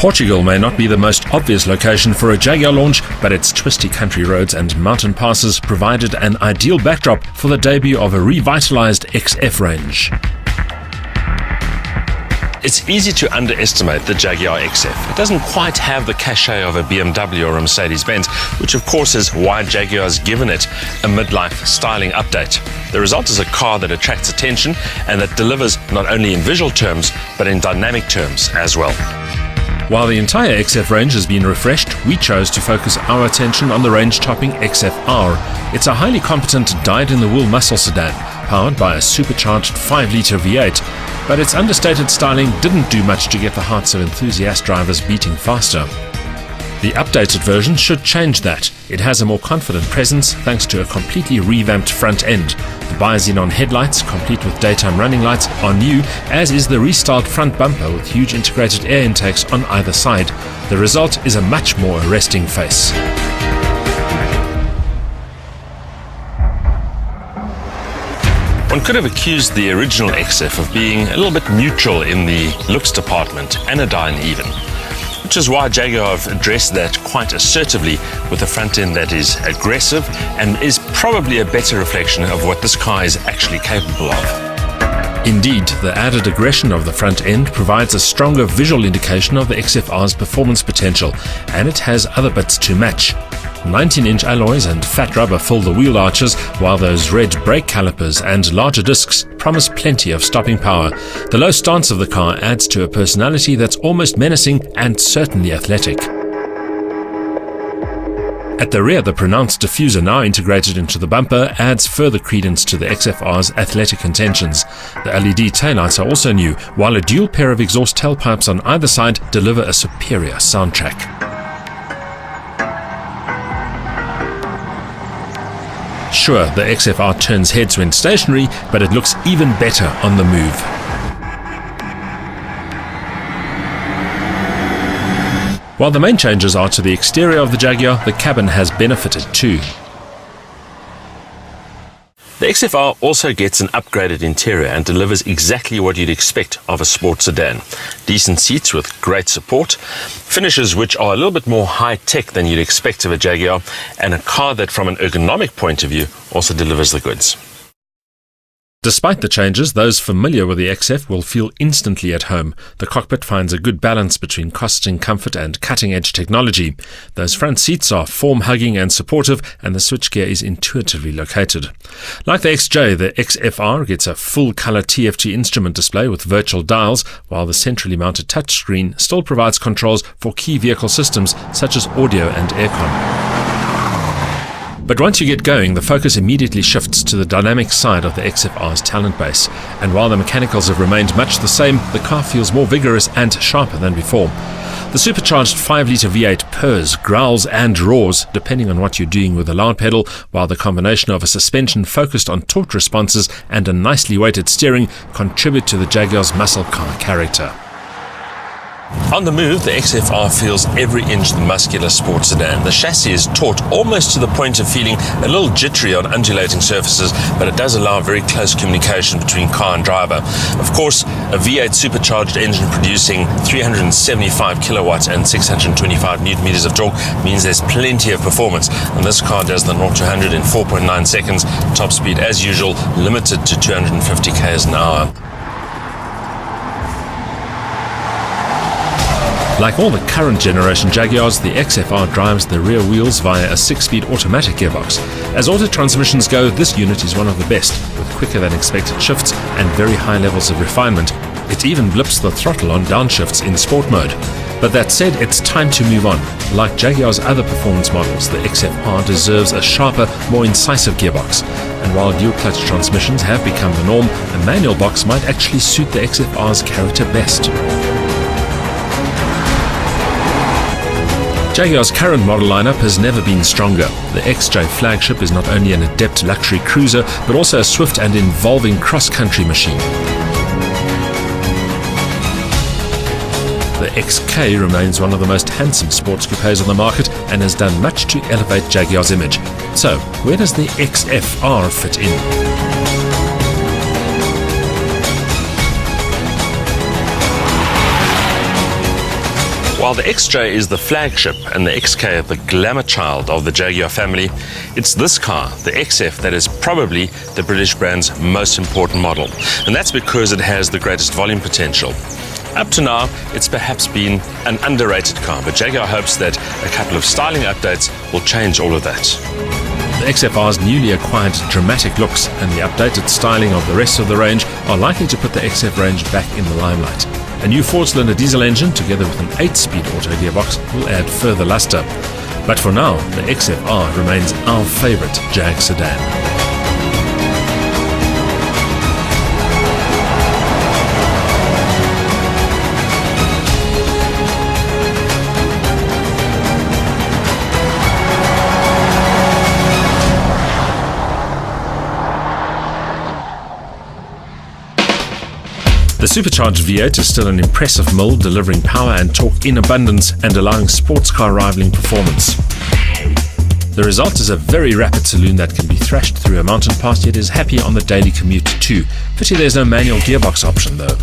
Portugal may not be the most obvious location for a Jaguar launch, but its twisty country roads and mountain passes provided an ideal backdrop for the debut of a revitalized XF range. It's easy to underestimate the Jaguar XF. It doesn't quite have the cachet of a BMW or a Mercedes-Benz, which of course is why Jaguar's given it a midlife styling update. The result is a car that attracts attention and that delivers not only in visual terms, but in dynamic terms as well. While the entire XF range has been refreshed, we chose to focus our attention on the range-topping XF-R. It's a highly competent dyed-in-the-wool muscle sedan, powered by a supercharged 5-litre V8, but its understated styling didn't do much to get the hearts of enthusiast drivers beating faster. The updated version should change that. It has a more confident presence thanks to a completely revamped front end. The bi-xenon headlights, complete with daytime running lights, are new, as is the restyled front bumper with huge integrated air intakes on either side. The result is a much more arresting face. One could have accused the original XF of being a little bit neutral in the looks department, anodyne even, which is why Jaguar have addressed that quite assertively with a front end that is aggressive and is probably a better reflection of what this car is actually capable of. Indeed, the added aggression of the front end provides a stronger visual indication of the XF-R's performance potential, and it has other bits to match. 19-inch alloys and fat rubber fill the wheel arches, while those red brake calipers and larger discs promise plenty of stopping power. The low stance of the car adds to a personality that's almost menacing and certainly athletic. At the rear, the pronounced diffuser, now integrated into the bumper, adds further credence to the XF-R's athletic intentions. The LED taillights are also new, while a dual pair of exhaust tailpipes on either side deliver a superior soundtrack. Sure, the XF-R turns heads when stationary, but it looks even better on the move. While the main changes are to the exterior of the Jaguar, the cabin has benefited too. The XF-R also gets an upgraded interior and delivers exactly what you'd expect of a sports sedan. Decent seats with great support, finishes which are a little bit more high-tech than you'd expect of a Jaguar, and a car that from an ergonomic point of view also delivers the goods. Despite the changes, those familiar with the XF will feel instantly at home. The cockpit finds a good balance between costing comfort and cutting-edge technology. Those front seats are form-hugging and supportive, and the switchgear is intuitively located. Like the XJ, the XF-R gets a full-color TFT instrument display with virtual dials, while the centrally mounted touchscreen still provides controls for key vehicle systems such as audio and aircon. But once you get going, the focus immediately shifts to the dynamic side of the XF-R's talent base, and while the mechanicals have remained much the same, the car feels more vigorous and sharper than before. The supercharged 5-litre V8 purrs, growls and roars, depending on what you're doing with the loud pedal, while the combination of a suspension focused on torque responses and a nicely weighted steering contribute to the Jaguar's muscle car character. On the move, the XF-R feels every inch the muscular sports sedan. The chassis is taut almost to the point of feeling a little jittery on undulating surfaces, but it does allow very close communication between car and driver. Of course, a V8 supercharged engine producing 375 kilowatts and 625 newton meters of torque means there's plenty of performance, and this car does the 0 to 100 in 4.9 seconds. Top speed, as usual, limited to 250 km an hour. Like all the current generation Jaguars, the XF-R drives the rear wheels via a 6-speed automatic gearbox. As auto transmissions go, this unit is one of the best, with quicker than expected shifts and very high levels of refinement. It even blips the throttle on downshifts in sport mode. But that said, it's time to move on. Like Jaguar's other performance models, the XF-R deserves a sharper, more incisive gearbox. And while dual-clutch transmissions have become the norm, a manual box might actually suit the XF-R's character best. Jaguar's current model lineup has never been stronger. The XJ flagship is not only an adept luxury cruiser, but also a swift and involving cross-country machine. The XK remains one of the most handsome sports coupes on the market and has done much to elevate Jaguar's image. So, where does the XF-R fit in? While the XJ is the flagship and the XK the glamour child of the Jaguar family, it's this car, the XF, that is probably the British brand's most important model. And that's because it has the greatest volume potential. Up to now, it's perhaps been an underrated car, but Jaguar hopes that a couple of styling updates will change all of that. The XFR's newly acquired dramatic looks and the updated styling of the rest of the range are likely to put the XF range back in the limelight. A new 4-cylinder diesel engine together with an 8-speed auto gearbox will add further luster. But for now, the XFR remains our favourite Jag sedan. The supercharged V8 is still an impressive mill, delivering power and torque in abundance and allowing sports car rivaling performance. The result is a very rapid saloon that can be thrashed through a mountain pass, yet is happy on the daily commute too. Pity there's no manual gearbox option though.